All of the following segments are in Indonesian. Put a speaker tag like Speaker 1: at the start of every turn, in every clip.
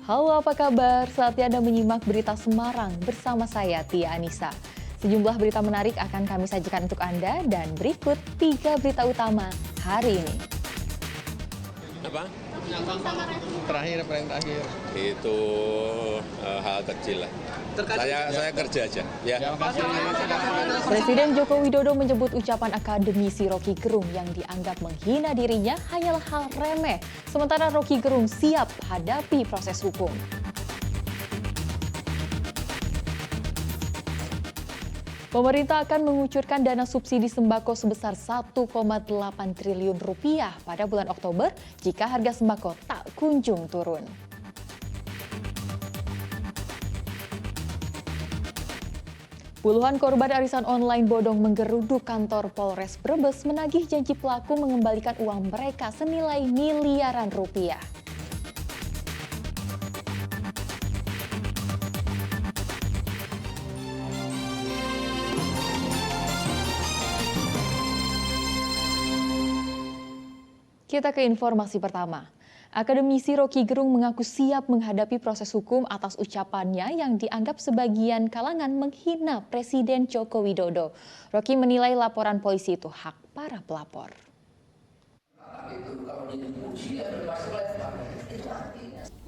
Speaker 1: Halo, apa kabar? Saatnya Anda menyimak berita Semarang bersama saya, Tia Anissa. Sejumlah berita menarik akan kami sajikan untuk Anda dan berikut 3 berita utama hari ini.
Speaker 2: Apa?
Speaker 3: Paling terakhir.
Speaker 2: Itu hal kecil lah. Saya kerja aja. Ya.
Speaker 1: Presiden Joko Widodo menyebut ucapan akademisi Roky Gerung yang dianggap menghina dirinya hanyalah hal remeh. Sementara Roky Gerung siap hadapi proses hukum. Pemerintah akan mengucurkan dana subsidi sembako sebesar 1,8 triliun rupiah pada bulan Oktober jika harga sembako tak kunjung turun. Puluhan korban arisan online bodong menggeruduk kantor Polres Brebes menagih janji pelaku mengembalikan uang mereka senilai miliaran rupiah. Kita ke informasi pertama. Akademisi Roky Gerung mengaku siap menghadapi proses hukum atas ucapannya yang dianggap sebagian kalangan menghina Presiden Joko Widodo. Roky menilai laporan polisi itu hak para pelapor.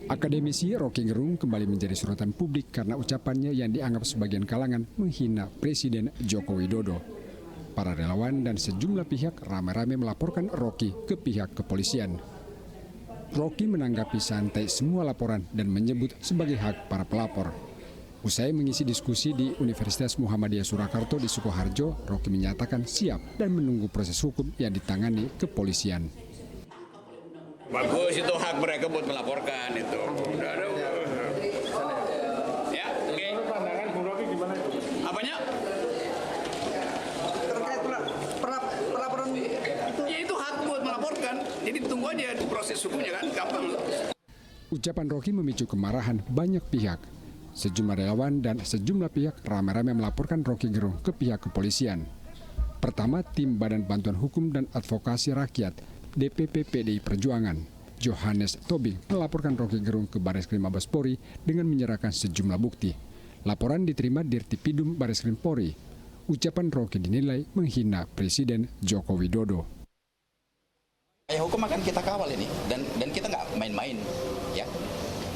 Speaker 4: Akademisi Roky Gerung kembali menjadi sorotan publik karena ucapannya yang dianggap sebagian kalangan menghina Presiden Joko Widodo. Para relawan dan sejumlah pihak ramai-ramai melaporkan Roky ke pihak kepolisian. Roky menanggapi santai semua laporan dan menyebut sebagai hak para pelapor. Usai mengisi diskusi di Universitas Muhammadiyah Surakarta di Sukoharjo, Roky menyatakan siap dan menunggu proses hukum yang ditangani kepolisian.
Speaker 5: Bagus, itu hak mereka buat melaporkan itu. Ya, oke.
Speaker 3: Pandangan Bung Roky gimana itu?
Speaker 5: Apanya?
Speaker 3: Terkait pelaporan itu.
Speaker 5: Ya itu hak buat melaporkan. Jadi tunggu aja proses hukumnya kan, gampang.
Speaker 4: Ucapan Roky memicu kemarahan banyak pihak. Sejumlah relawan dan sejumlah pihak ramai-ramai melaporkan Roky Gerung ke pihak kepolisian. Pertama, tim Badan Bantuan Hukum dan Advokasi Rakyat DPP PDI Perjuangan, Johannes Tobing, melaporkan Roky Gerung ke Bareskrim Mabes Polri dengan menyerahkan sejumlah bukti. Laporan diterima Dirtipidum Bareskrim Polri. Ucapan Roky dinilai menghina Presiden Joko Widodo.
Speaker 6: Hukum akan kita kawal ini dan kita nggak main-main, ya.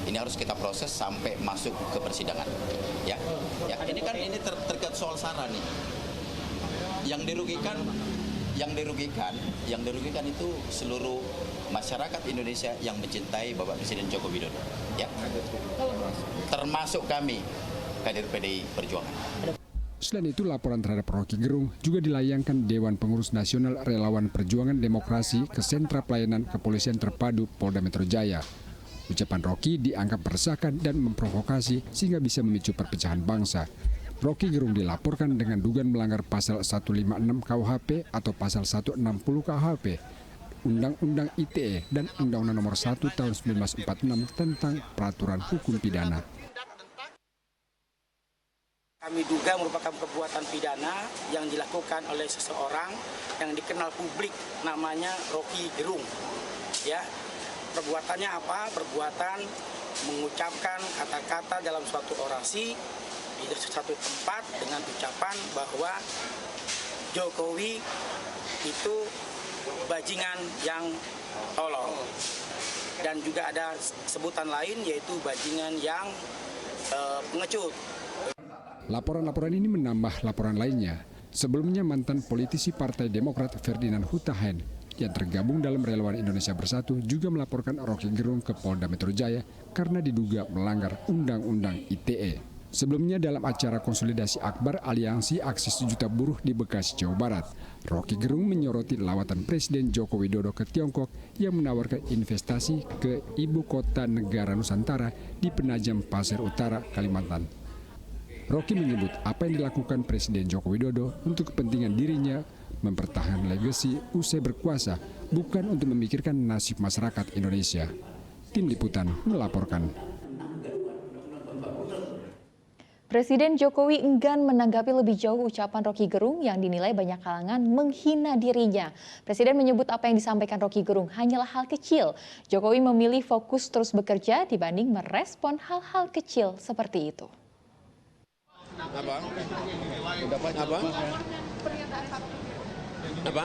Speaker 6: Ini harus kita proses sampai masuk ke persidangan, ya. Ini kan terkait soal SARA nih. Yang dirugikan itu seluruh masyarakat Indonesia yang mencintai Bapak Presiden Joko Widodo, ya. Termasuk kami kader PDI Perjuangan.
Speaker 4: Selain itu, laporan terhadap Roky Gerung juga dilayangkan Dewan Pengurus Nasional Relawan Perjuangan Demokrasi ke Sentra Pelayanan Kepolisian Terpadu Polda Metro Jaya. Ucapan Roky dianggap meresahkan dan memprovokasi sehingga bisa memicu perpecahan bangsa. Roky Gerung dilaporkan dengan dugaan melanggar pasal 156 KUHP atau pasal 160 KUHP, Undang-Undang ITE dan Undang-Undang Nomor 1 Tahun 1946 tentang Peraturan Hukum Pidana.
Speaker 7: Kami duga merupakan perbuatan pidana yang dilakukan oleh seseorang yang dikenal publik namanya Roky Gerung. Ya, perbuatannya apa? Perbuatan mengucapkan kata-kata dalam suatu orasi di satu tempat dengan ucapan bahwa Jokowi itu bajingan yang tolol. Dan juga ada sebutan lain yaitu bajingan yang pengecut.
Speaker 4: Laporan-laporan ini menambah laporan lainnya. Sebelumnya mantan politisi Partai Demokrat Ferdinand Huta Heian yang tergabung dalam Relawan Indonesia Bersatu juga melaporkan Roky Gerung ke Polda Metro Jaya karena diduga melanggar Undang-Undang ITE. Sebelumnya dalam acara konsolidasi akbar Aliansi Aksi Sejuta Buruh di Bekasi, Jawa Barat, Roky Gerung menyoroti lawatan Presiden Joko Widodo ke Tiongkok yang menawarkan investasi ke ibu kota negara Nusantara di Penajam Pasir Utara, Kalimantan. Roky menyebut apa yang dilakukan Presiden Joko Widodo untuk kepentingan dirinya mempertahankan legasi usai berkuasa, bukan untuk memikirkan nasib masyarakat Indonesia. Tim Liputan melaporkan.
Speaker 1: Presiden Jokowi enggan menanggapi lebih jauh ucapan Roky Gerung yang dinilai banyak kalangan menghina dirinya. Presiden menyebut apa yang disampaikan Roky Gerung hanyalah hal kecil. Jokowi memilih fokus terus bekerja dibanding merespon hal-hal kecil seperti itu.
Speaker 2: Apa?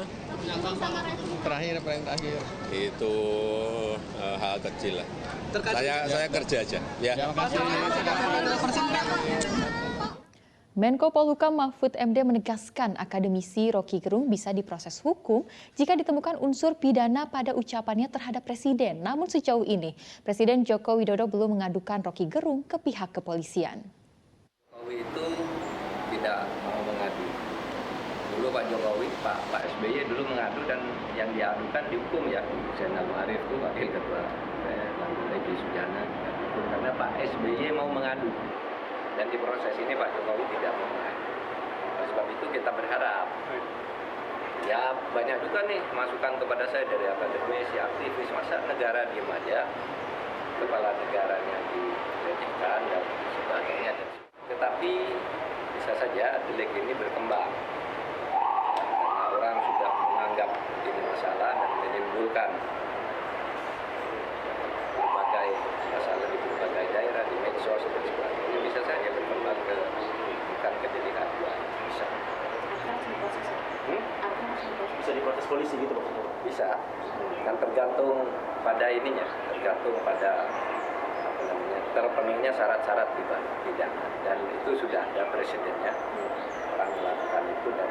Speaker 8: Terakhir, paling terakhir.
Speaker 2: Itu hal kecil lah. Saya kerja aja. Ya.
Speaker 1: Menko Polhukam Mahfud MD menegaskan akademisi Roky Gerung bisa diproses hukum jika ditemukan unsur pidana pada ucapannya terhadap Presiden. Namun sejauh ini, Presiden Joko Widodo belum mengadukan Roky Gerung ke pihak kepolisian.
Speaker 9: Jokowi itu tidak mau mengadu. Dulu Pak Jokowi, Pak SBY dulu mengadu dan yang diadukan dihukum ya. Zainal Arif itu wakil ketua, lalu Egy Sujana dihukum karena Pak SBY mau mengadu. Dan di proses ini Pak Jokowi tidak mau mengadu. Oleh sebab itu kita berharap, ya banyak juga nih masukan kepada saya dari akademisi, aktivis, masa negara diem aja, kepala negaranya dilecehkan dan sebagainya. Tetapi bisa saja delik ini berkembang. Karena orang sudah menganggap ini masalah dan menimbulkan berbagai masalah di berbagai daerah, di medsos dan sebagainya. Bisa saja berkembang ke bukan ke delik aduan. Bisa.
Speaker 8: Bisa diproses polisi gitu Pak?
Speaker 9: Bisa. Kan tergantung pada ininya, tergantung pada terpenuhinya syarat-syarat pidana dan itu sudah ada presidennya orang melakukan itu dan